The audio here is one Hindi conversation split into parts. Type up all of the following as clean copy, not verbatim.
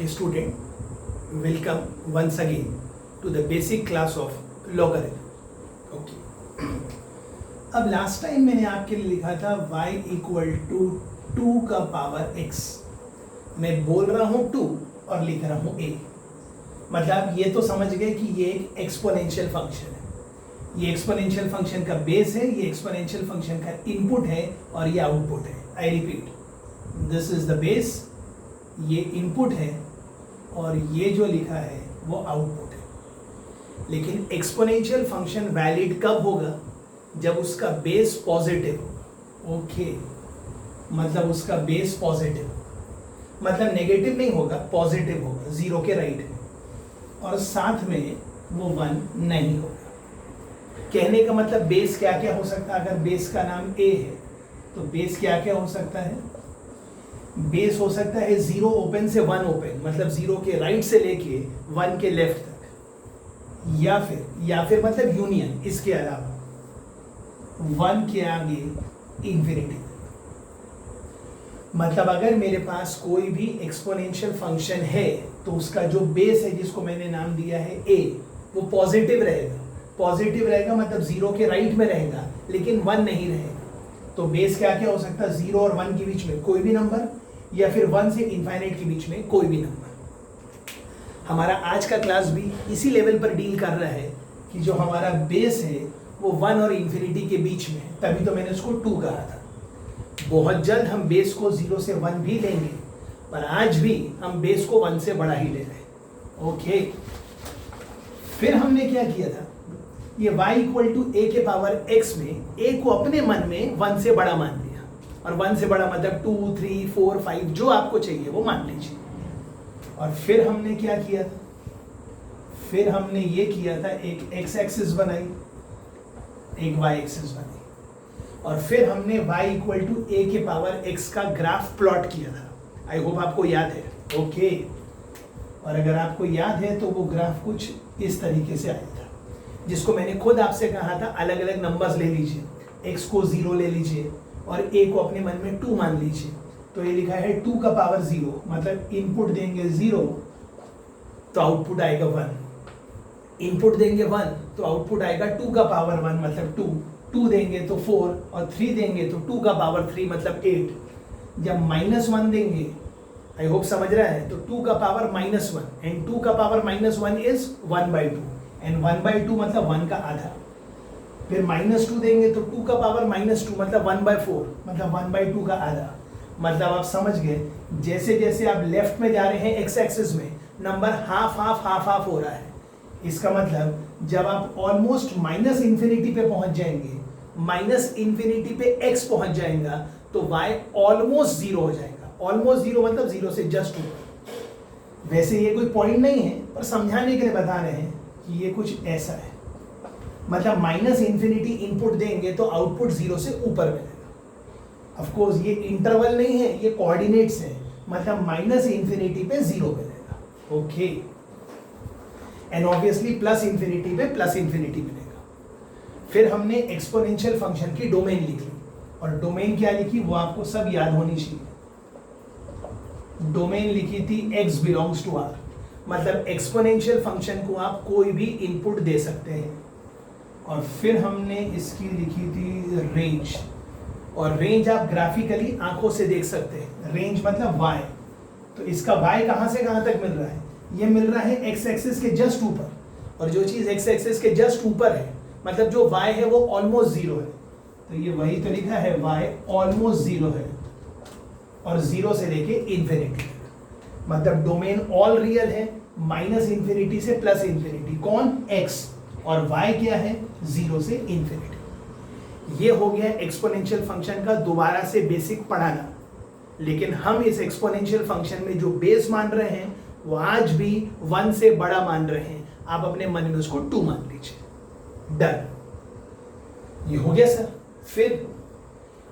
Okay, student, welcome once again to the basic class of logarithm. Okay. अब लास्ट टाइम मैंने आपके लिए लिखा था y इक्वल टू 2 का पावर x. मैं बोल रहा हूँ 2 और लिख रहा हूँ a. मतलब ये तो समझ गए कि ये एक एक्सपोनेंशियल फंक्शन है. ये एक्सपोनेंशियल फंक्शन का बेस है, ये एक्सपोनेंशियल फंक्शन का इनपुट है और ये आउटपुट है. I repeat, this is the base, ये इनपुट है और ये जो लिखा है वो आउटपुट है. लेकिन एक्सपोनेंशियल फंक्शन वैलिड कब होगा? जब उसका बेस पॉजिटिव हो. ओके, मतलब उसका बेस पॉजिटिव, मतलब नेगेटिव नहीं होगा, पॉजिटिव होगा, जीरो के राइट में, और साथ में वो 1 नहीं होगा. कहने का मतलब बेस क्या क्या हो सकता है? अगर बेस का नाम a है तो बेस क्या क्या हो सकता है? बेस हो सकता है 0 ओपन से 1 ओपन, मतलब 0 के राइट से लेके 1 के लेफ्ट तक, या फिर मतलब यूनियन. इसके अलावा 1 के आगे इंफिनिटी. मतलब अगर मेरे पास कोई भी एक्सपोनेंशियल फंक्शन है तो उसका जो बेस है, जिसको मैंने नाम दिया है a, वो पॉजिटिव रहेगा. पॉजिटिव रहेगा मतलब 0 के राइट में रहेगा, लेकिन 1 नहीं रहेगा. तो बेस क्या क्या हो सकता है? 0 और 1 के बीच में कोई भी नंबर, या फिर 1 से इनफाइनाइट के बीच में कोई भी नंबर. हमारा आज का क्लास भी इसी लेवल पर डील कर रहा है कि जो हमारा बेस है वो 1 और इन्फिनिटी के बीच में है. तभी तो मैंने उसको 2 कहा था. बहुत जल्द हम बेस को 0 से 1 भी लेंगे, पर आज भी हम बेस को 1 से बड़ा ही ले रहे हैं. ओके, फिर हमने क्या किया था? ये y इक्वल टू a के पावर x में a को अपने मन में 1 से बड़ा मान लिया. और 1 से बड़ा मतलब 2, 3, 4, 5 जो आपको चाहिए वो मान लीजिए. और फिर हमने क्या किया था? फिर हमने ये किया था, एक x एक्सिस बनाई, एक y एक्सिस बनाई, और फिर हमने y इक्वल टू a के पावर x का ग्राफ प्लॉट किया था. आई होप आपको याद है. ओके, और अगर आपको याद है तो वो ग्राफ कुछ इस तरीके से आया था, जिसको मैंने खुद आपसे कहा था अलग अलग नंबर्स ले लीजिए. x को 0 ले लीजिए और a को अपने मन में 2 मान लीजिए. तो ये लिखा है 2 का पावर 0, मतलब इनपुट देंगे 0 तो आउटपुट आएगा 1. इनपुट देंगे 1 तो आउटपुट आएगा 2 का पावर 1 मतलब 2. 2 देंगे तो 4 और 3 देंगे तो 2 का पावर 3 मतलब 8. जब -1 देंगे, आई होप समझ रहा है, तो 2 का पावर -1, एंड 2 का पावर -1 इज 1/2, एंड 1/2 मतलब 1 का आधा. फिर -2 देंगे तो 2 का पावर -2 मतलब 1/4, मतलब 1/2 का आधा. मतलब आप समझ गए, जैसे जैसे आप लेफ्ट में जा रहे हैं x एक्सिस में, नंबर हाफ हो रहा है. इसका मतलब जब आप ऑलमोस्ट -इन्फिनिटी पे पहुंच जाएंगे, -इन्फिनिटी पे x पहुंच जाएगा, तो y ऑलमोस्ट 0 हो जाएगा. ऑलमोस्ट 0 मतलब 0 से जस्ट ऊपर. वैसे ये कोई पॉइंट नहीं है, पर समझाने के लिए बता रहे हैं कि ये कुछ ऐसा है. मतलब -इन्फिनिटी इनपुट देंगे तो आउटपुट 0 से ऊपर मिलेगा. ऑफ कोर्स ये इंटरवल नहीं है, ये कोऑर्डिनेट्स है, मतलब -इन्फिनिटी पे 0 मिलेगा. ओके, एंड ऑब्वियसली +इन्फिनिटी पे +इन्फिनिटी मिलेगा. फिर हमने एक्सपोनेंशियल फंक्शन की डोमेन लिखी, और डोमेन क्या लिखी वो आपको सब याद होनी चाहिए. डोमेन लिखी थी x बिलोंग्स टू r, मतलब एक्सपोनेंशियल फंक्शन को आप कोई भी इनपुट दे सकते हैं. और फिर हमने इसकी लिखी थी रेंज, और रेंज आप ग्राफिकली आंखों से देख सकते हैं. रेंज मतलब y. तो इसका y कहां से कहां तक मिल रहा है? ये मिल रहा है x एक्सिस के जस्ट ऊपर, और जो चीज x एक्सिस के जस्ट ऊपर है, मतलब जो y है वो ऑलमोस्ट 0 है. तो ये वही तो लिखा है, y ऑलमोस्ट 0 है, और 0 से लेके इन्फिनिटी. मतलब डोमेन ऑल रियल है, -इन्फिनिटी से +इन्फिनिटी. कौन? x. और y क्या है? 0 से इन्फिनिटी. ये हो गया एक्सपोनेंशियल फंक्शन का दोबारा से बेसिक पढ़ाना. लेकिन हम इस एक्सपोनेंशियल फंक्शन में जो बेस मान रहे हैं वो आज भी 1 से बड़ा मान रहे हैं. आप अपने मन में उसको 2 मान लीजिए. डन. ये हो गया सर. फिर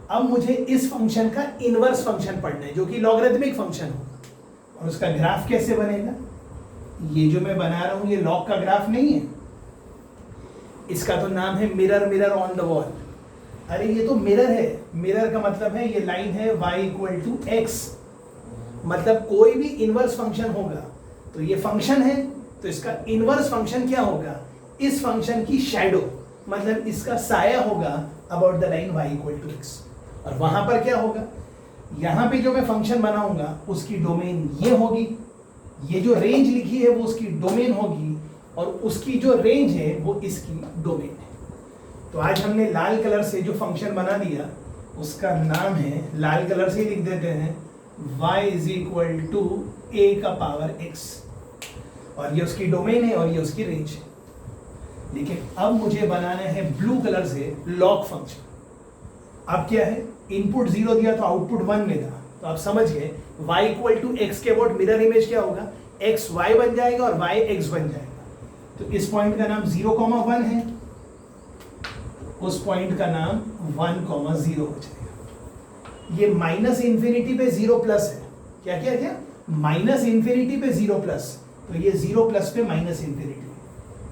अब मुझे इस फंक्शन का इनवर्स फंक्शन पढ़ना है, जो कि लॉगरिथमिक फंक्शन होगा. और उसका ग्राफ कैसे बनेगा? ये जो मैं बना रहा हूं ये लॉग का ग्राफ नहीं है, इसका तो नाम है मिरर ऑन द वॉल. अरे ये तो मिरर है. मिरर का मतलब है ये लाइन है y इक्वल टू x, मतलब कोई भी इनवर्स फंक्शन होगा तो ये फंक्शन है तो इसका इनवर्स फंक्शन क्या होगा, इस फंक्शन की शैडो मतलब इसका साया होगा about the line y equal to x। और वहां पर क्या होगा, यहां पे जो मैं फंक्शन बनाऊंगा उसकी डोमेन ये होगी, ये जो रेंज लिखी है वो उसकी डोमेन होगी और उसकी जो रेंज है वो इसकी डोमेन है। तो आज हमने लाल कलर से जो फंक्शन बना दिया उसका नाम है, लाल कलर से लिख देते हैं y is equal to a का पावर x, और ये उसकी डोमेन है और ये उसकी रेंज है। लेकिन अब मुझे बनाना है ब्लू कलर से लॉग फंक्शन। अब क्या है, इनपुट 0 दिया तो आउटपुट 1 मिला, तो आप समझ गए y इक्वल टू एक्स के अबाउट मिरर इमेज क्या होगा, x y बन जाएगा और y x बन जाएगा। तो इस पॉइंट का नाम 0,1 है, उस पॉइंट का नाम 1,0 हो जाएगा। ये माइनस इंफिनिटी पे 0 प्लस है, क्या क्या क्या, माइनस इंफिनिटी पे 0 प्लस, तो ये 0 प्लस पे माइनस इंफिनिटी,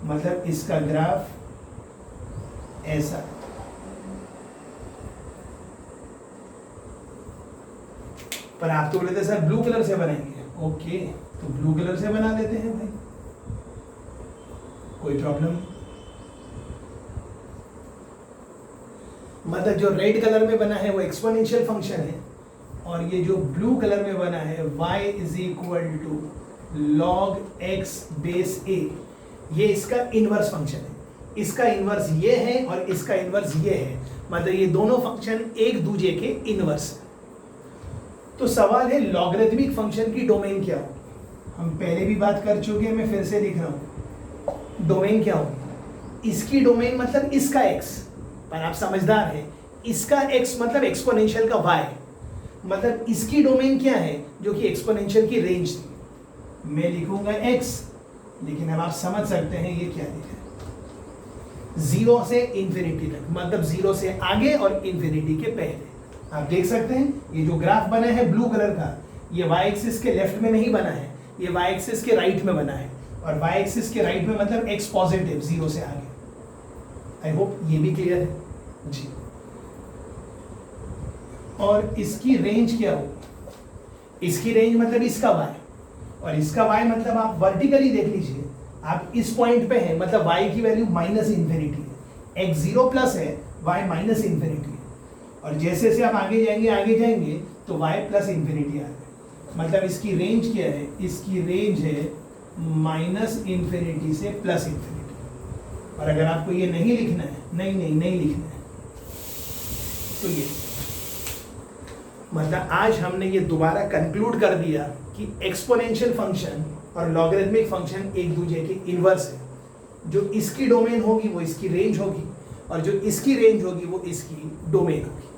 मतलब इसका ग्राफ ऐसा। पर आप तो बोले थे सर ब्लू कलर से बनाएंगे, ओके तो ब्लू कलर से बना देते हैं भाई, कोई प्रॉब्लम नहीं। मतलब जो रेड कलर में बना है वो एक्सपोनेंशियल फंक्शन है और ये जो ब्लू कलर में बना है y is equal to log x base a, ये इसका इनवर्स फंक्शन है। इसका इनवर्स ये है और इसका इनवर्स ये है, मतलब ये दोनों फंक्शन एक दूसरे के इनवर्स है। तो सवाल है लॉगरिथमिक फंक्शन की डोमेन क्या होगी। हम पहले भी बात कर चुके हैं, मैं फिर से लिख रहा हूं, डोमेन क्या होगी। इसकी डोमेन मतलब इसका x, पर आप समझदार हैं, इसका x मतलब एक्सपोनेंशियल का y, मतलब इसकी डोमेन क्या है जो कि एक्सपोनेंशियल की रेंज थी। मैं लिखूंगा x, लेकिन अब आप समझ सकते हैं ये क्या लिखा है, 0 से इंफिनिटी तक, मतलब 0 से आगे और इंफिनिटी के पहले। आप देख सकते हैं ये जो ग्राफ बना है ब्लू कलर का, ये y एक्सिस के लेफ्ट में नहीं बना है, ये y एक्सिस के राइट में बना है, और y एक्सिस के राइट में मतलब x पॉजिटिव 0 से आगे। आई होप ये भी क्लियर है जी। और इसकी रेंज क्या होगी, इसकी रेंज मतलब इसका y, और इसका y मतलब आप वर्टिकली देख लीजिए, आप इस पॉइंट पे हैं, मतलब y की वैल्यू माइनस इंफिनिटी है, x 0 प्लस है, y माइनस इंफिनिटी है, और जैसे जैसे आप आगे जाएंगे तो y प्लस इंफिनिटी आ जाए। मतलब इसकी रेंज क्या है, इसकी रेंज है माइनस इंफिनिटी से प्लस इंफिनिटी। और अगर आपको ये नहीं लिखना है, नहीं लिखना है, तो ये मतलब आज हमने ये दोबारा कंक्लूड कर दिया कि एक्सपोनेंशियल फंक्शन और लॉगरिथमिक फंक्शन एक दूसरे के इनवर्स है। जो इसकी डोमेन होगी वो इसकी रेंज होगी, और जो इसकी रेंज होगी वो इसकी डोमेन होगी।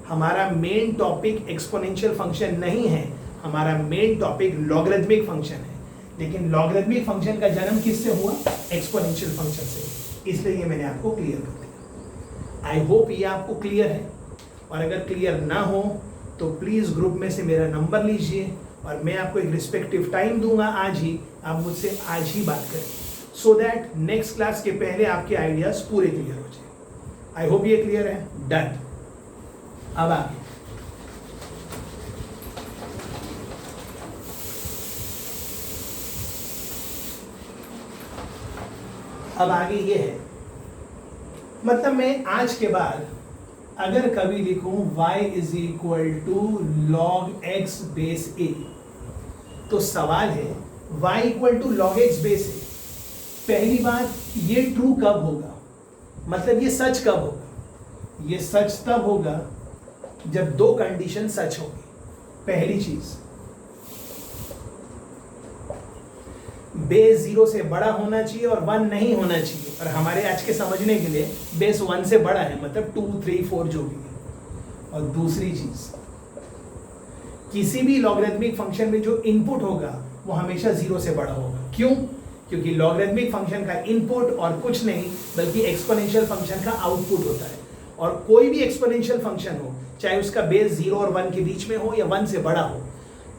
हमारा मेन टॉपिक एक्सपोनेंशियल फंक्शन नहीं है, हमारा मेन टॉपिक लॉगरिथमिक फंक्शन है। लेकिन लॉगरिथमिक फंक्शन का जन्म किससे हुआ, एक्सपोनेंशियल फंक्शन से, इसलिए ये मैंने आपको क्लियर कर दिया। आई होप ये आपको क्लियर है, और अगर क्लियर ना हो तो प्लीज़ ग्रुप में से मेरा नंबर लीजिए और मैं आपको एक रिस्पेक्टिव टाइम दूंगा आज ही, आप मुझसे आज ही बात करें, सो दैट नेक्स्ट क्लास के पहले आपके आइडियाज पूरे क्लियर हो जाए। आई होप ये क्लियर है, डन। अब आगे ये है, मतलब मैं आज के बाद अगर कभी लिखूं y is equal to log x base a, तो सवाल है y equal to log x base a। पहली बात, ये ट्रू कब होगा, मतलब ये सच कब होगा, ये सच तब होगा जब दो कंडीशन सच होगी। पहली चीज, बेस 0 से बड़ा होना चाहिए और 1 नहीं होना चाहिए, और हमारे आज के समझने के लिए बेस 1 से बड़ा है, मतलब 2, 3, 4 जो भी है। और दूसरी चीज, किसी भी लॉगरिथमिक फंक्शन में जो इनपुट होगा वो हमेशा 0 से बड़ा होगा। क्यों? क्योंकि लॉगरिथमिक फंक्शन का इनपुट और कुछ नहीं बल्कि एक्सपोनेंशियल फंक्शन का आउटपुट होता है। और कोई भी एक्सपोनेंशियल फंक्शन हो, चाहे उसका बेस 0 और 1 के बीच में हो या 1 से बड़ा हो,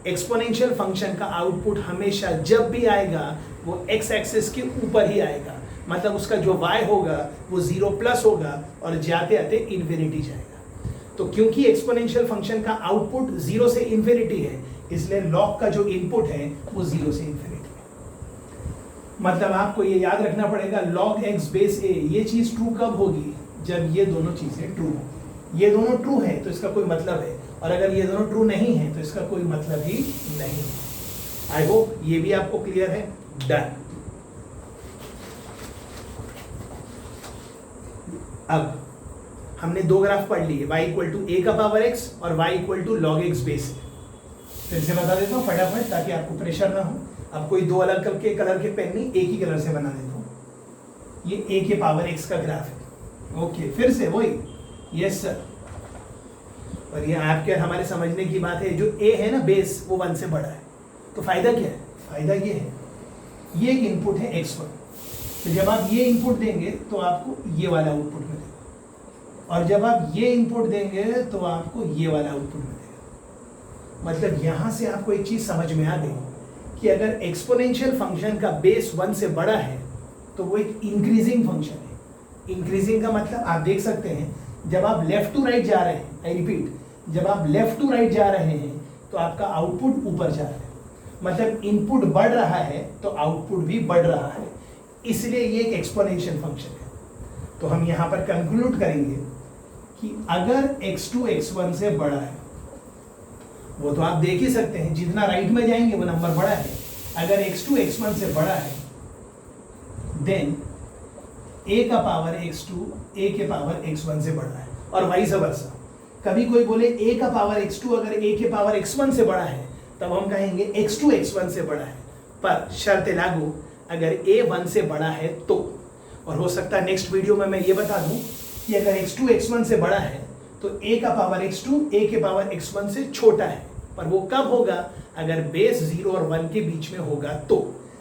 एक्सपोनेंशियल फंक्शन का आउटपुट हमेशा जब भी आएगा वो x एक्सिस के ऊपर ही आएगा, मतलब उसका जो y होगा वो 0 प्लस होगा और जाते आते इन्फिनिटी जाएगा। तो क्योंकि एक्सपोनेंशियल फंक्शन का आउटपुट 0 से इन्फिनिटी है, इसलिए लॉग का जो इनपुट है वो 0 से इन्फिनिटी है। मतलब आपको ये याद रखना पड़ेगा log x बेस a, ये चीज ट्रू कब होगी? जब ये दोनों चीजें ट्रू हो। ये दोनों ट्रू है तो इसका कोई मतलब है, और अगर ये दोनों ट्रू नहीं है तो इसका कोई मतलब ही नहीं है। आई होप ये भी आपको क्लियर है। डन। अब हमने दो ग्राफ पढ़ लिए, y इक्वल टू a का पावर x और y equal to log x base a। फिर से बता देता हूँ फटाफट ताकि आपको प्रेशर ना हो। अब कोई दो अलग कलर के पेन नहीं, एक ही कलर से बना देता हूँ। ये a के पावर x का ग्राफ है। ओके, फिर से वही, यस सर। और ये आपके हमारे समझने की बात है, जो a है ना बेस, वो 1 से बड़ा है। तो फायदा क्या है? फायदा ये है, ये एक इनपुट है x1, तो जब आप ये इनपुट देंगे तो आपको ये वाला आउटपुट मिलेगा, और जब आप ये इनपुट देंगे तो आपको ये वाला आउटपुट मिलेगा। मतलब यहाँ से आपको एक चीज समझ में आ गई कि अगर एक्सपोनेंशियल फंक्शन का बेस 1 से बड़ा है तो वो एक इंक्रीजिंग फंक्शन है। इंक्रीजिंग का मतलब आप देख सकते हैं, जब आप लेफ्ट टू राइट जा रहे हैं, आई रिपीट, जब आप लेफ्ट टू राइट जा रहे हैं तो आपका आउटपुट ऊपर जा रहा है। मतलब इनपुट बढ़ रहा है तो आउटपुट भी बढ़ रहा है, इसलिए ये एक एक्सपोनेंशियल फंक्शन है। तो हम यहाँ पर कंक्लूड करेंगे कि अगर x2 x1 से बड़ा है, वो तो आप देख ही सकते हैं, जितना राइट में जाएंगे वो नंबर बड़ा है। अगर x2 x1 से बड़ा है देन a का पावर x2 a के पावर x1 से बड़ा है, और वाइस वर्सा। कभी कोई बोले a का पावर x2 अगर a के पावर x1 से बड़ा है, तब हम कहेंगे x2 x1 से बड़ा है। पर शर्त लागू, अगर a 1 से बड़ा है तो। और हो सकता है नेक्स्ट वीडियो में मैं ये बता दूं कि अगर x2 x1 से बड़ा है तो a का पावर x2 a के पावर x1 से छोटा है। पर वो कब होगा? अगर बेस 0 और 1 के बीच में होगा तो।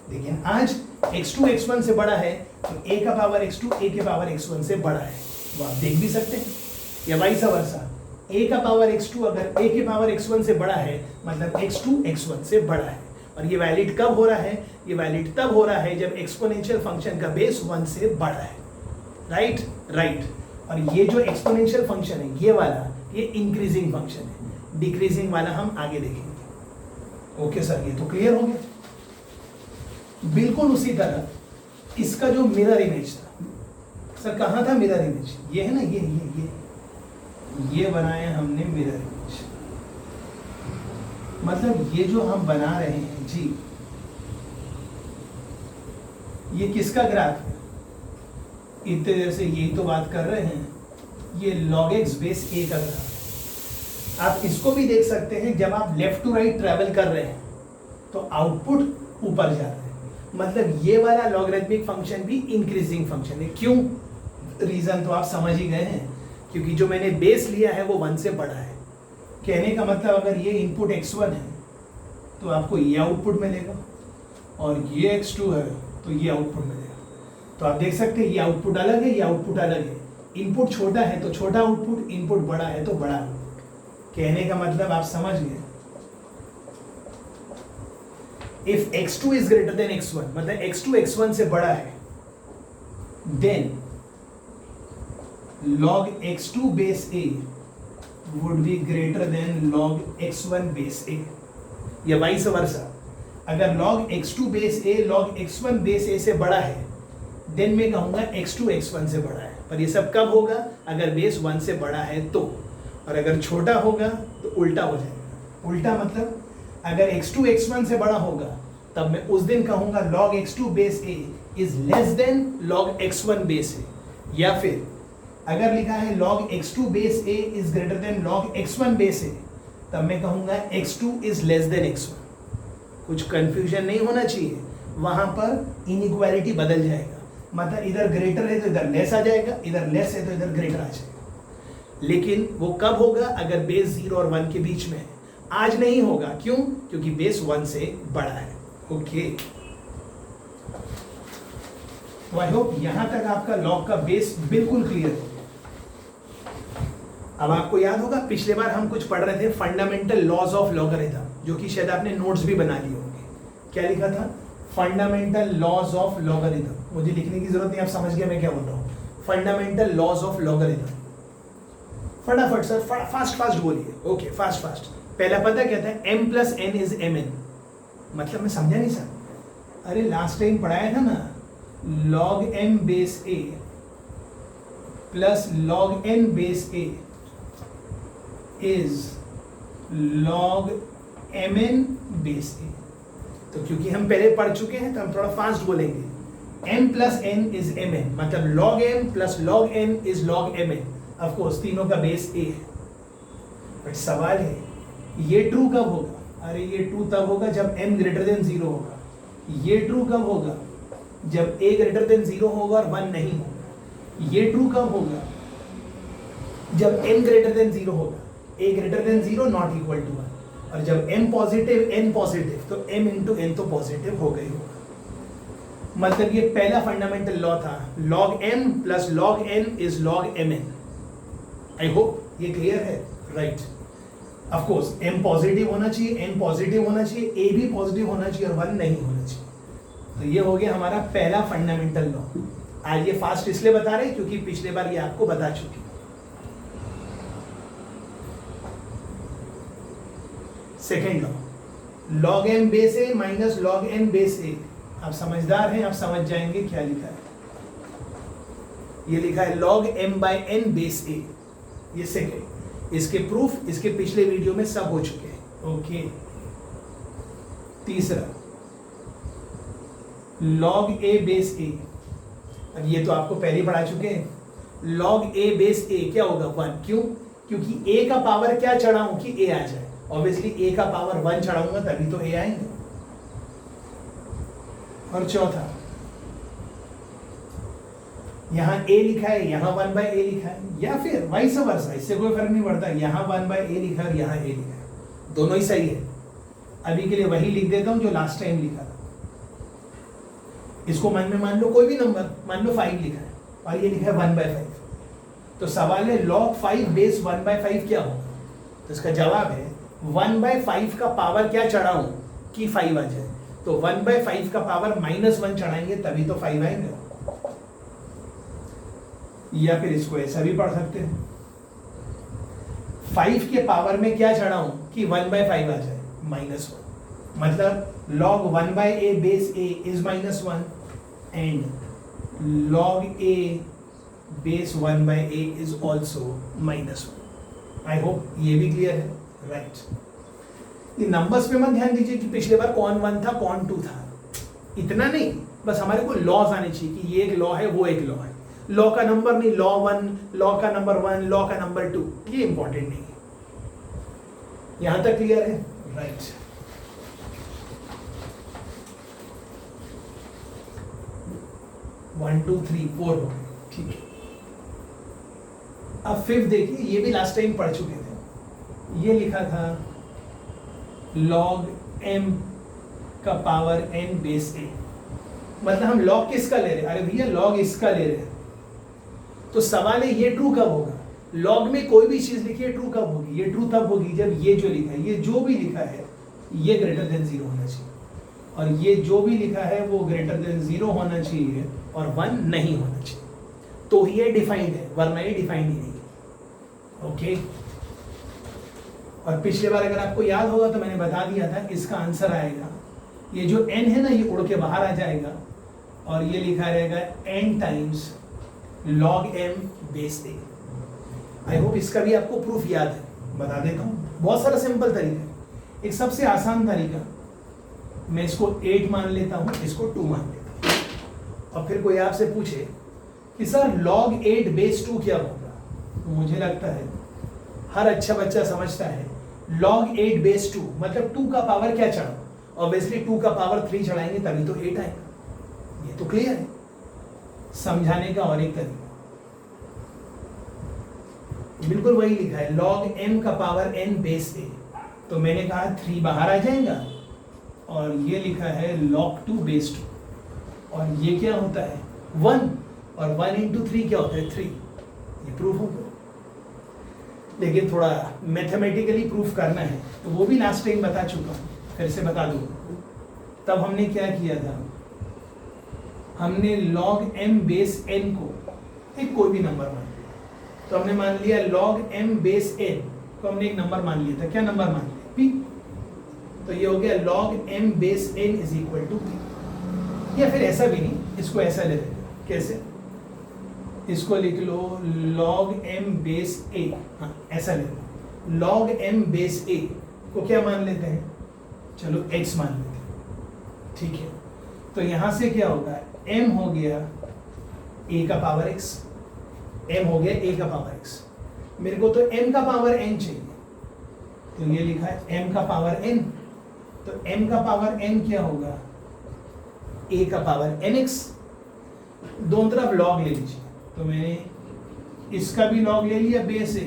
लेकिन आज x2 x1 से बड़ा है तो a का पावर x2 a के पावर x1 से बड़ा है, वो आप देख भी सकते हैं। या वाइस वर्सा, a का पावर x2 अगर a के पावर x1 से बड़ा है, मतलब x2 x1 से बड़ा है। और ये वैलिड कब हो रहा है? ये वैलिड तब हो रहा है जब एक्सपोनेंशियल फंक्शन का बेस 1 से बड़ा है। Right right. और ये जो एक्सपोनेंशियल फंक्शन है ये वाला, ये इंक्रीजिंग फंक्शन है। डिक्रीजिंग वाला हम आगे देखेंगे। ओके सर, ये तो क्लियर हो गया। बिल्कुल उसी तरह इसका जो मिरर इमेज था, सर कहाँ था मिरर इमेज? ये है ना, ये बनाया हमने मिरर इमेज। मतलब ये जो हम बना रहे हैं जी, ये किसका ग्राफ है? इतने देर से यही तो बात कर रहे हैं, ये log x बेस a का ग्राफ है। आप इसको भी देख सकते हैं, जब आप लेफ्ट टू राइट ट्रैवल कर रहे हैं तो आउटपुट ऊपर जा रहा है। मतलब ये वाला लॉगरिथमिक फंक्शन भी इंक्रीजिंग फंक्शन है। क्यों? रीजन तो आप समझ ही गए हैं, क्योंकि जो मैंने बेस लिया है वो 1 से बड़ा है। कहने का मतलब अगर ये इनपुट x1 है तो आपको ये आउटपुट मिलेगा, और ये x2 है तो ये आउटपुट मिलेगा। तो आप देख सकते हैं ये आउटपुट अलग है, ये आउटपुट अलग है। इनपुट छोटा है तो छोटा आउटपुट, इनपुट बड़ा है तो बड़ा आउटपुट। कहने का मतलब आप समझ गए। If x2 is greater than x1, मतलब x2 x1 से बड़ा है, then log x2 base a would be greater than log x1 base a, या वाइस वर्सा। अगर log x2 base a log x1 base a से बड़ा है, देन मैं कहूंगा x2 x1 से बड़ा है। पर ये सब कब होगा? अगर बेस 1 से बड़ा है तो। और अगर छोटा होगा तो उल्टा हो जाएगा। उल्टा मतलब अगर x2 x1 से बड़ा होगा तब मैं उस दिन कहूंगा log x2 base a is less than log x1 base a, या फिर अगर लिखा है log x2 base a is greater than log x1 base a, तब मैं कहूंगा x2 is less than x1। कुछ कंफ्यूजन नहीं होना चाहिए, वहां पर इनइक्वालिटी बदल जाएगा। मतलब इधर ग्रेटर है तो इधर लेस आ जाएगा, इधर लेस है तो इधर ग्रेटर आ जाएगा। लेकिन वो कब होगा? अगर बेस 0 और 1 के बीच में है। आज नहीं होगा। क्यों? क्योंकि बेस 1 से बड़ा है। ओके, तो आई होप यहां तक आपका लॉग का बेस बिल्कुल क्लियर हो। अब आपको याद होगा पिछले बार हम कुछ पढ़ रहे थे फंडामेंटल लॉज ऑफ लॉगरिथम, जो कि शायद आपने नोट्स भी बना लिए होंगे। क्या लिखा था? Fundamental laws of logarithm. मुझे लिखने की जरूरत नहीं, आप समझ गए मैं क्या बोल रहा हूं। Fundamental laws of logarithm. फटाफट सर, फास्ट बोलिए। Okay, fast. पहला पता क्या था, m plus n is mn, मतलब मैं समझा नहीं सर, अरे लास्ट टाइम पढ़ाया था ना, log m base a plus log n base a is log mn base a। तो क्योंकि हम पहले पढ़ चुके हैं तो हम थोड़ा फास्ट बोलेंगे, m plus n is mn, मतलब log m plus log n is log mn, of course तीनों का बेस a है। बट सवाल है ये ट्रू कब होगा, अरे ये ट्रू तब होगा जब m ग्रेटर देन 0 होगा। ये ट्रू कब होगा, जब a ग्रेटर देन 0 होगा और 1 नहीं होगा। ये ट्रू कब होगा, जब n ग्रेटर देन 0 होगा, a greater than 0 not equal to 1, और जब m पॉजिटिव n पॉजिटिव तो m इंटू n तो पॉजिटिव हो गई होगा। मतलब ये पहला फंडामेंटल लॉ था, log m plus log n is log mn। I hope ये क्लियर है, right. Of course m positive होना चाहिए, n पॉजिटिव होना चाहिए, a भी पॉजिटिव होना चाहिए और 1 नहीं होना चाहिए। तो ये हो गया हमारा पहला फंडामेंटल लॉ। आज ये फास्ट इसलिए बता रहे क्योंकि पिछले बार ये आपको बता चुकी। Second law, log m base a minus log n base a। आप समझदार हैं, आप समझ जाएंगे क्या लिखा है। ये लिखा है log m by n base a, ये सेकेंड। इसके प्रूफ इसके पिछले वीडियो में सब हो चुके हैं, ओके। तीसरा log a बेस a, अब ये तो आपको पहले पढ़ा चुके हैं। log a बेस a क्या होगा, 1। क्यों, क्योंकि a का पावर क्या चढ़ाऊं कि a आ जाए, ऑब्वियसली a का पावर 1 चढ़ाऊंगा तभी तो a आएंगे। और चौथा, यहाँ a लिखा है, यहाँ 1 बाय a लिखा है, या फिर वाइस वर्सा, इससे कोई फर्क नहीं पड़ता, यहाँ 1 बाय a लिखा है और यहाँ a लिखा है, दोनों ही सही है। अभी के लिए वही लिख देता हूं जो लास्ट टाइम लिखा था। इसको मन में मान लो कोई भी नंबर, मान लो 5 लिखा है और ये लिखा है 1 बाय 5। तो सवाल है log 5 बेस 1 बाय 5 क्या होगा, तो इसका जवाब है 1 बाय 5 का पावर क्या चढ़ाऊं कि 5 आ जाए, तो 1 बाय 5 का पावर -1 चढ़ाएंगे तभी तो 5 आएंगे। या फिर इसको ऐसा भी पढ़ सकते हैं, 5 के पावर में क्या चढ़ाऊं कि 1 बाय 5 आ जाए, -1। मतलब log 1 by a base a इज -1 and log a base 1 by a is also -1। I hope ये भी क्लियर है, राइट। ये नंबर्स पे मत ध्यान दीजिए कि पिछले बार कौन 1 था कौन 2 था, इतना नहीं, बस हमारे को लॉज आने चाहिए कि ये एक लॉ है वो एक लॉ है। लॉ का नंबर नहीं, लॉ 1, लॉ का नंबर 1, लॉ का नंबर 2, ये इंपॉर्टेंट नहीं है। यहां तक क्लियर है, right. One two three four हो गए, ठीक है। अब फिफ्थ देखिए, ये भी लास्ट टाइम पढ़ चुके थे। ये लिखा था log m का पावर n बेस a, मतलब हम log किसका ले रहे हैं, अरे भैया log इसका ले रहे हैं। तो सवाल है ये ट्रू कब होगा, log में कोई भी चीज लिखी है ट्रू कब होगी, ये ट्रू तब होगी जब ये जो लिखा है, ये जो भी लिखा है ये ग्रेटर देन 0 होना चाहिए, और ये जो भी लिखा है वो ग्रेटर देन 0 होना चाहिए और 1 नहीं होना चाहिए, तो ये डिफाइंड है, वरना ये डिफाइंड ही नहीं है, ओके। और पिछले बार अगर आपको याद होगा तो मैंने बता दिया था इसका आंसर आएगा, ये जो n है ना ये उड़ के बाहर आ जाएगा और ये लिखा रहेगा n times log m base a। I hope इसका भी आपको प्रूफ याद है, बता देता हूँ। बहुत सारा सिंपल तरीका है। एक सबसे आसान तरीका, मैं इसको 8 मान लेता हूँ, इसको 2 मान लेता हूँ, और फिर कोई आपसे पूछे कि सर log 8 बेस 2 क्या होगा, तो मुझे लगता है हर अच्छा बच्चा समझता है log 8 बेस 2 मतलब 2 का पावर क्या चढ़ा, ऑब्वियसली 2 का पावर 3 चढ़ाएंगे तभी तो 8 आएगा। ये तो क्लियर है। समझाने का और एक तरीका, बिल्कुल वही लिखा है log m का पावर n बेस a, तो मैंने कहा 3 बाहर आ जाएगा और ये लिखा है log 2 बेस 2, और ये क्या होता है 1, और 1 into 3 क्या होता है 3। ये प्रूफ हो गया। लेकिन थोड़ा मैथमेटिकली प्रूफ करना है तो वो भी लास्ट टाइम बता चुका हूँ, फिर से बता दूँ। तब हमने क्या किया था, हमने log m बेस n को एक कोई भी नंबर मान लिया, तो हमने मान लिया log m बेस n को हमने एक नंबर मान लिया था, क्या नंबर मान लिया, p। तो ये हो गया log m base n is equal to p। या फिर ऐसा भी नहीं, इसको ऐसा ले लेते, कैसे, इसको लिख लो log m बेस a, हाँ ऐसा ले लो, log m बेस a को क्या मान लेते हैं, चलो x मान लेते हैं, ठीक है। तो यहां से क्या होगा, m हो गया a का पावर x, m हो गया a का पावर x, मेरे को तो m का पावर n चाहिए, तो ये लिखा है m का पावर n, तो m का पावर n क्या होगा, a का पावर nx, दोनों तरफ log ले लीजिए, तो मैंने इसका भी log ले लिया बेस a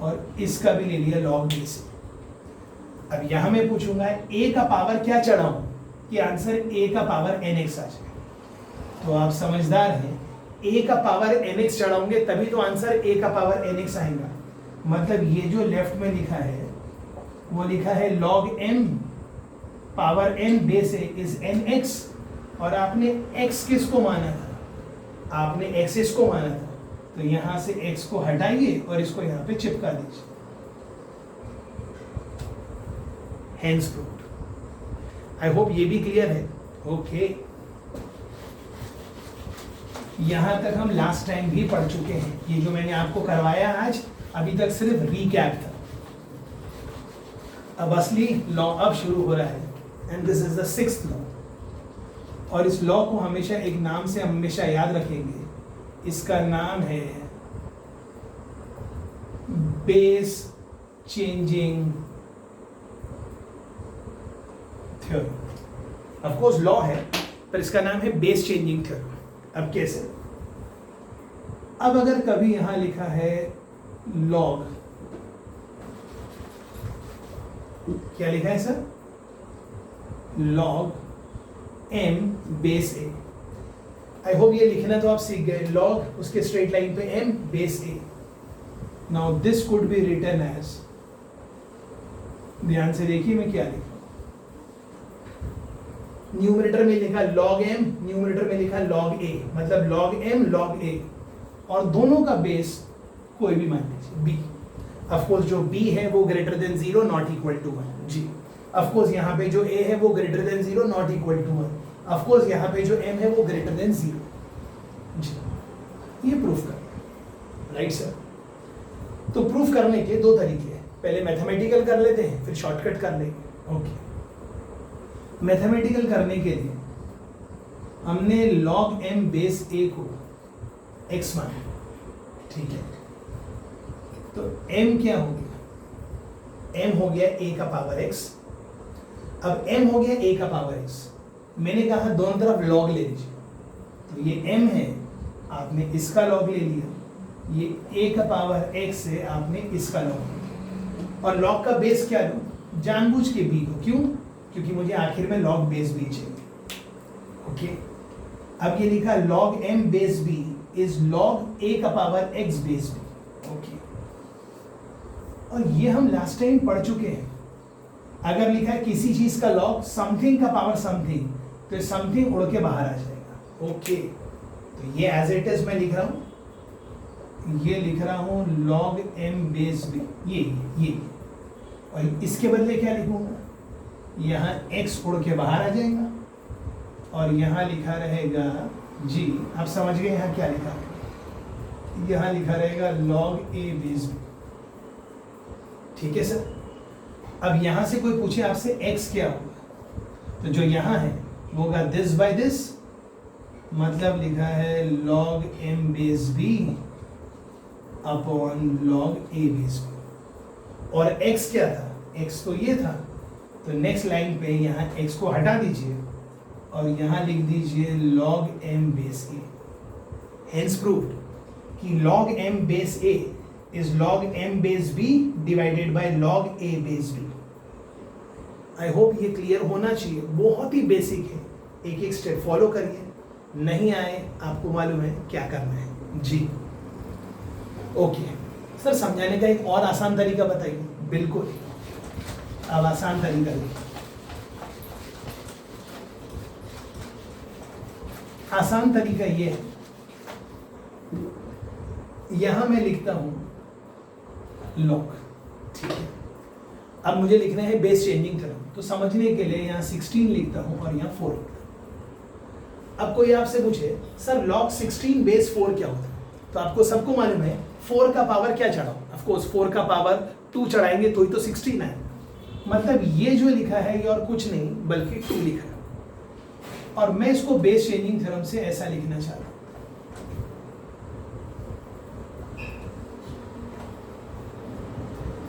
और इसका भी ले लिया log बेस a। अब यहां मैं पूछूंगा a का पावर क्या चढ़ाऊं कि आंसर a का पावर nx आ जाए, तो आप समझदार हैं, a का पावर nx चढ़ाओगे तभी तो आंसर a का पावर nx आएगा। मतलब ये जो लेफ्ट में लिखा है वो लिखा है log m power n base a is nx, और आपने x किसको माना था, आपने x को माना था, तो यहां से x को हटाइए और इसको यहां पे चिपका दीजिए, हेंस प्रूव्ड। आई होप ये भी क्लियर है, ओके। यहां तक हम लास्ट टाइम भी पढ़ चुके हैं, ये जो मैंने आपको करवाया आज अभी तक सिर्फ रीकैप था, अब असली लॉ अब शुरू हो रहा है, and this is the 6th law. और इस लॉ को हमेशा एक नाम से हमेशा याद रखेंगे, इसका नाम है base changing theorem. Of course law है पर इसका नाम है बेस चेंजिंग थ्योरम। अब कैसे, अब अगर कभी यहां लिखा है लॉग, क्या लिखा है sir, log m base a। I hope ये लिखना तो आप सीख गए, log उसके स्ट्रेट लाइन पे m base a। Now this could be written as, ध्यान से देखिए मैं क्या लिखा, न्यूमरेटर में लिखा log m, न्यूमरेटर में लिखा log a, मतलब log m log a, और दोनों का बेस कोई भी मान लीजिए b। ऑफ कोर्स जो b है वो greater than 0 not equal to 1 जी। ऑफ कोर्स यहाँ पे जो a है वो greater than 0 not equal to 1। Of course यहाँ पे जो m है वो ग्रेटर देन 0 जी। ये प्रूफ कर, राइट सर। तो प्रूफ करने के दो तरीके हैं, पहले मैथमेटिकल कर लेते हैं फिर शॉर्टकट कर लेंगे, ओके। मैथमेटिकल करने के लिए हमने log m बेस a को x माना, ठीक है। तो m क्या हो गया, m हो गया a का पावर x। अब m हो गया a का पावर x, मैंने कहा दोनों तरफ log ले लीजिए, तो ये m है, आपने इसका log ले लिया, ये a का पावर x से आपने इसका log लिया, और log का बेस क्या लो, जानबूझ के b को, क्यों, क्योंकि मुझे आखिर में log बेस b चाहिए, ओके। अब ये लिखा log m base b is log a का power x base b, okay. और ये हम लास्ट टाइम पढ़ चुके हैं, अगर लिखा है किसी चीज का log समथिंग का पावर समथिंग, तो समथिंग उड़ के बाहर आ जाएगा, ओके। तो ये एज इट इज मैं लिख रहा हूं, ये लिख रहा हूं log m बेस b, ये और इसके बदले क्या लिखूंगा, यहाँ x उड़ के बाहर आ जाएगा और यहाँ लिखा रहेगा जी, आप समझ गए यहाँ क्या लिखा है, यहाँ लिखा रहेगा log a बेस b, ठीक है सर। अब यहां से कोई पूछे आपसे x क्या होगा, तो जो यहां है वो होगा दिस बाय दिस, मतलब लिखा है log m base b upon log a base b, और x क्या था, x तो ये था, तो नेक्स्ट लाइन पे यहाँ x को हटा दीजिए और यहाँ लिख दीजिए log m base a। Hence proved कि log m base a is log m base b divided by log a base b। I hope ये क्लियर होना चाहिए, बहुत ही बेसिक है, एक एक स्टेप फॉलो करिए, नहीं आए आपको मालूम है क्या करना है जी, ओके। सर समझाने का एक और आसान तरीका बताइए, बिल्कुल अब आसान तरीका देखिए, आसान तरीका ये है, यहां मैं लिखता हूं log, ठीक है, अब मुझे लिखना है बेस चेंजिंग थ्योरम। तो समझने के लिए यहाँ 16 लिखता हूँ और यहाँ 4 लिखता हूँ। अब कोई आपसे पूछे सर log 16 बेस 4 क्या होता है, तो आपको सबको मालूम है 4 का पावर क्या चढ़ाओ, ऑफ कोर्स 4 का पावर 2 चढ़ाएंगे तो ही तो 16 है। मतलब ये जो लिखा है ये और कुछ नहीं बल्कि 2 लिखा है, और मैं इसको बेस चेंजिंग थ्योरम से ऐसा लिखना चाहता हूं।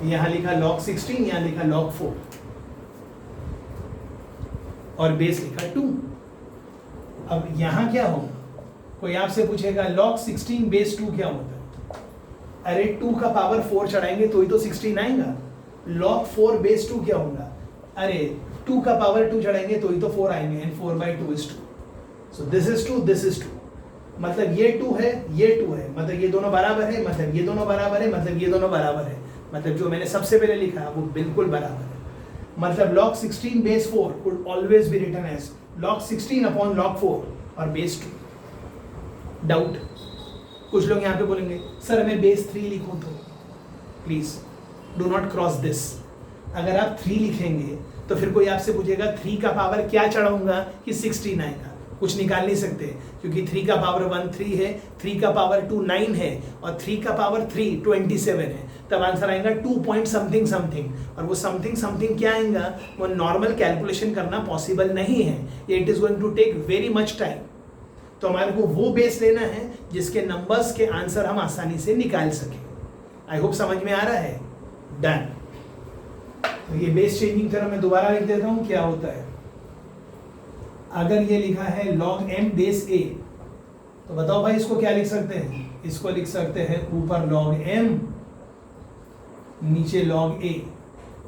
यहां लिखा log 16, यहां लिखा log 4 और बेस लिखा 2। अब यहां क्या होगा, कोई आपसे पूछेगा log 16 बेस 2 क्या होता है, अरे 2 का पावर 4 चढ़ाएंगे तो ही तो 16 आएगा। log 4 बेस 2 क्या होगा, अरे 2 का पावर 2 चढ़ाएंगे तो ही तो 4 आएंगे, and 4/2 is 2। So this is 2, this is 2, मतलब ये 2 है, ये 2 है, मतलब ये दोनों बराबर है, मतलब ये दोनों बराबर है, मतलब ये दोनों बराबर है, मतलब जो मैंने सबसे पहले लिखा वो बिल्कुल बराबर है। मतलब log 16 base 4 could always be written as log 16 upon log 4 और बेस 2। डाउट? कुछ लोग यहाँ पे बोलेंगे सर मैं बेस 3 लिखूं तो, please do not cross this. अगर आप 3 लिखेंगे तो फिर कोई आपसे पूछेगा 3 का पावर क्या चढ़ाऊंगा कि 16 आएगा, कुछ निकाल नहीं सकते, क्योंकि 3 का पावर 1 3 है, 3 का पावर 2 9 है, और 3 का पावर 3 27 है। तब आंसर आएगा 2 पॉइंट समथिंग समथिंग, और वो समथिंग समथिंग क्या आएगा, वो नॉर्मल कैलकुलेशन करना पॉसिबल नहीं है, it is going to take very much time. तो हमारे को वो बेस लेना है जिसके नंबर्स के आंसर हम आसानी से निकाल सकें। आई होप समझ में आ रहा है। डन। तो ये बेस चेंजिंग थ्योरम मैं दोबारा लिख देता हूं क्या होता है। अगर ये लिखा है log m बेस a, तो बताओ भाई इसको क्या लिख सकते हैं, इसको लिख सकते हैं ऊपर log m नीचे log a,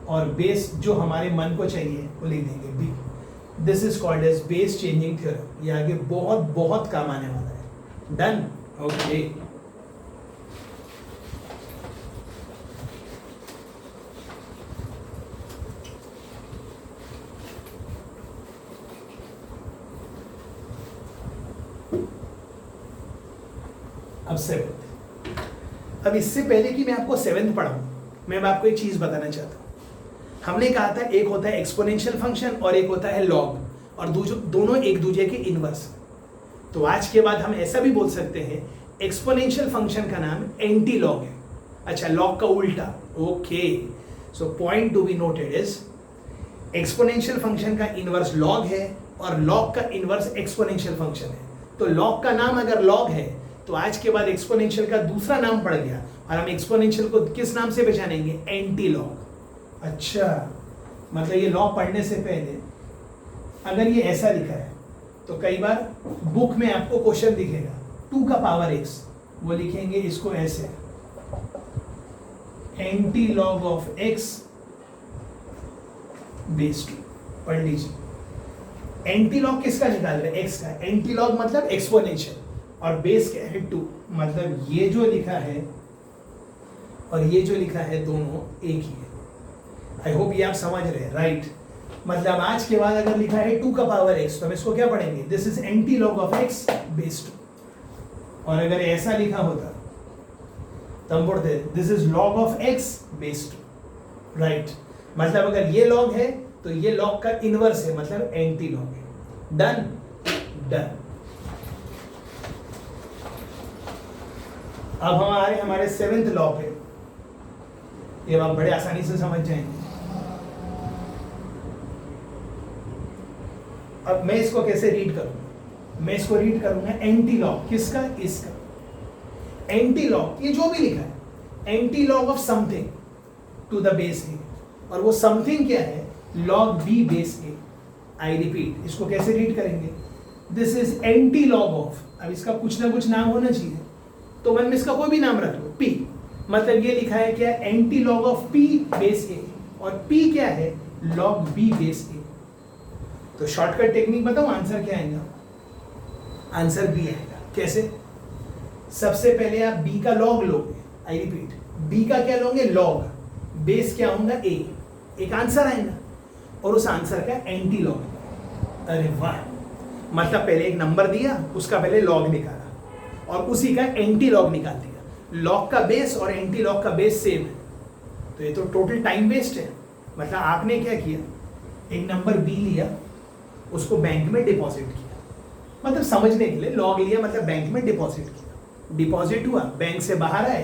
और बेस जो हमारे मन को चाहिए वो लिख देंगे b। This is called as base changing theorem. ये आगे बहुत बहुत काम आने वाला है। डन। ओके। अब 7th। अब इससे पहले कि मैं आपको 7th पढ़ाऊं, मैं आपको एक चीज बताना चाहता हूं। हमने कहा था एक होता है एक्सपोनेंशियल फंक्शन और एक होता है लॉग, और दोनों एक दूसरे के इनवर्स। तो आज के बाद हम ऐसा भी बोल सकते हैं एक्सपोनेंशियल फंक्शन का नाम एंटी लॉग है। अच्छा, लॉग का उल्टा। Okay, so point to be noted is exponential function का इनवर्स लॉग है और लॉग का इनवर्स एक्सपोनेंशियल फंक्शन है। तो लॉग का नाम अगर लॉग है तो आज के बाद एक्सपोनेंशियल का दूसरा नाम पड़ गया, और हम एक्सपोनेंशियल को किस नाम से पहचानेंगे, एंटी लॉग। अच्छा, मतलब ये लॉग पढ़ने से पहले अगर ये ऐसा लिखा है तो कई बार बुक में आपको क्वेश्चन दिखेगा 2 का पावर x, वो लिखेंगे इसको ऐसे, anti log of x base 2। पढ़ लीजिए। एंटी लॉग किसका निकाल रहे हैं, x का। एंटी लॉग मतलब एक्सपोनेंशियल, और बेस क्या है 2, मतलब ये जो लिखा है और ये जो लिखा है दोनों एक ही है। आई होप ये आप समझ रहे हैं, राइट। मतलब आज के बाद अगर लिखा है 2 का पावर x, तो हम इसको क्या पढ़ेंगे, this is antilog of x base 2। और अगर ऐसा लिखा होता तो हम पढ़ते this is log of x base 2, right. मतलब अगर ये लॉग है तो ये लॉग का इनवर्स है, मतलब एंटी लॉग है। डन। डन। अब हम आ रहे हैं हमारे 7th लॉ पे। ये आप बड़े आसानी से समझ जाएंगे। अब मैं इसको कैसे रीड करूंगा, मैं इसको रीड करूंगा एंटी लॉग किसका, इसका। एंटी लॉग ये जो भी लिखा है, antilog of something to the base A, और वो समथिंग क्या है, log B base A. I repeat, इसको कैसे रीड करेंगे, this is antilog of. अब इसका कुछ ना कुछ नाम होना चाहिए, तो मन में इसका कोई भी नाम रख लो, पी। मतलब ये लिखा है क्या, antilog of P base A, और पी क्या है, लॉग बी बेस ए। तो शॉर्टकट टेक्निक बताओ, आंसर क्या आएगा, आंसर बी आएगा। कैसे, सबसे पहले आप बी का लॉग लोगे। आई रिपीट, बी का क्या लोगे, लॉग, बेस क्या होगा ए, एक आंसर आएगा, और उस आंसर का एंटी लॉग। अरे वाह, मतलब पहले एक नंबर दिया, उसका पहले लॉग निकाला और उसी का एंटी लॉग निकाल दिया। लॉग का बेस और एंटी लॉग का बेस सेम है, तो ये तो टोटल टाइम वेस्ट है। मतलब आपने क्या किया, एक नंबर बी लिया, उसको बैंक में डिपॉजिट किया, मतलब समझने के लिए लॉग लिया, मतलब बैंक में डिपॉजिट किया, डिपॉजिट हुआ, बैंक से बाहर आए,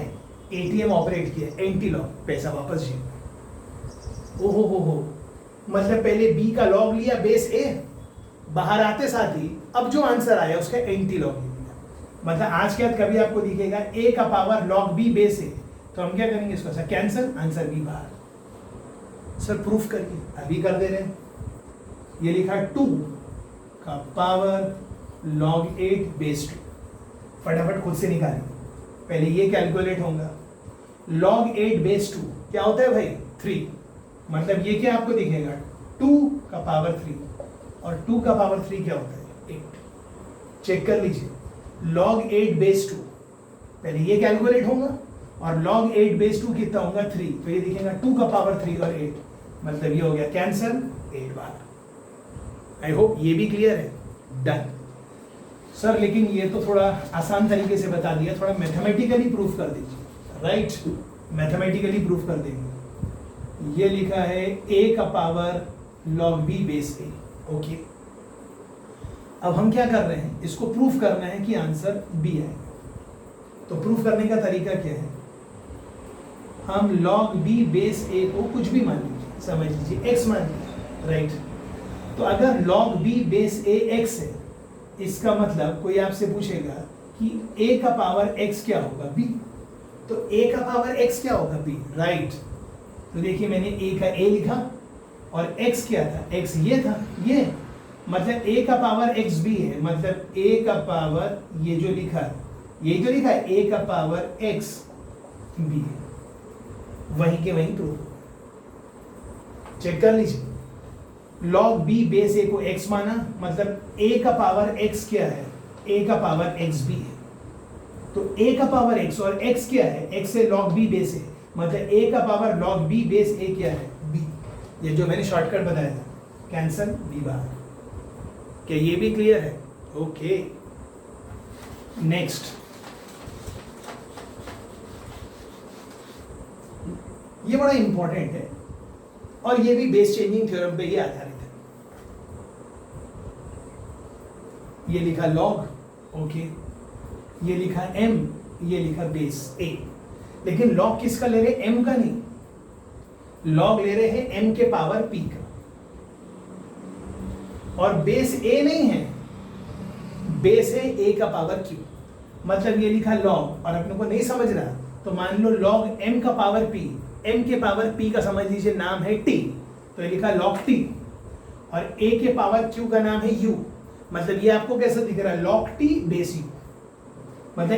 एटीएम ऑपरेट किया, एंटी लॉग, पैसा वापस जेब। ओहो हो, मतलब पहले बी का लॉग लिया बेस ए, बाहर आते साथ ही अब जो आंसर आया उसका एंटी लॉग लिया। मतलब आज के बाद कभी आपको दिखेगा ए का पावर लॉग बी बेस ए, तो हम क्या करेंगे इसको सर कैंसिल, आंसर बी बाहर। सर प्रूफ करिए, अभी कर दे रहे हैं। ये लिखा 2 का पावर log 8 बेस 2, फटाफट खुद से निकालें, पहले ये कैलकुलेट होगा। log 8 बेस 2 क्या होता है भाई 3, मतलब ये क्या आपको दिखेगा 2 का पावर 3, और 2 का पावर 3 क्या होता है 8। चेक कर लीजिए, log 8 बेस 2 पहले ये कैलकुलेट होगा, और log 8 बेस 2 कितना होगा 3, तो ये दिखेगा 2 का पावर 3 और 8, मतलब ये हो गया कैंसिल 8 बार। आई होप ये भी क्लियर है, डन। सर लेकिन ये तो थोड़ा आसान तरीके से बता दिया, थोड़ा मैथमेटिकली प्रूफ कर दीजिए। राइट, मैथमेटिकली प्रूफ कर देंगे। ये लिखा है a का power log b base a, okay. अब हम क्या कर रहे हैं, इसको प्रूफ करना है कि आंसर b आएगा। तो प्रूफ करने का तरीका क्या है, हम log b बेस a को कुछ भी मान लीजिए, समझ लीजिए x मान लीजिए, राइट। तो अगर log b base a x है, इसका मतलब कोई आपसे पूछेगा कि a का पावर x क्या होगा b, तो a का पावर x क्या होगा b, राइट। तो देखिए मैंने a का a लिखा और x क्या था, x ये था, ये मतलब a का पावर x b है, मतलब a का पावर ये जो लिखा, ये जो लिखा है a का पावर x b है, वहीं के वहीं प्रूफ। चेक कर लीजिए, log b बेस a को x माना, मतलब a का पावर x क्या है, a का पावर x b है, तो a का पावर x और x क्या है, x से log b बेस है, मतलब a का power log b base a क्या है b। ये जो मैंने शॉर्टकट बताया था, कैंसल b बाहर। क्या ये भी क्लियर है? Okay, next. ये बड़ा इंपॉर्टेंट है और ये भी बेस चेंजिंग थ्योरम पे ही आधारित है। ये लिखा log, ओके, ये लिखा m, ये लिखा बेस a, लेकिन log किसका ले रहे, m का नहीं, log ले रहे हैं m के पावर p का, और बेस a नहीं है, बेस है a का पावर q। मतलब ये लिखा log और अपने को नहीं समझ रहा, तो मान लो log m का पावर p, m के पावर p का समझ लीजिए नाम है t, तो ये लिखा log t, और a के पावर q का नाम है u, मतलब ये आपको कैसे दिख रहा है log t बेस u, मतलब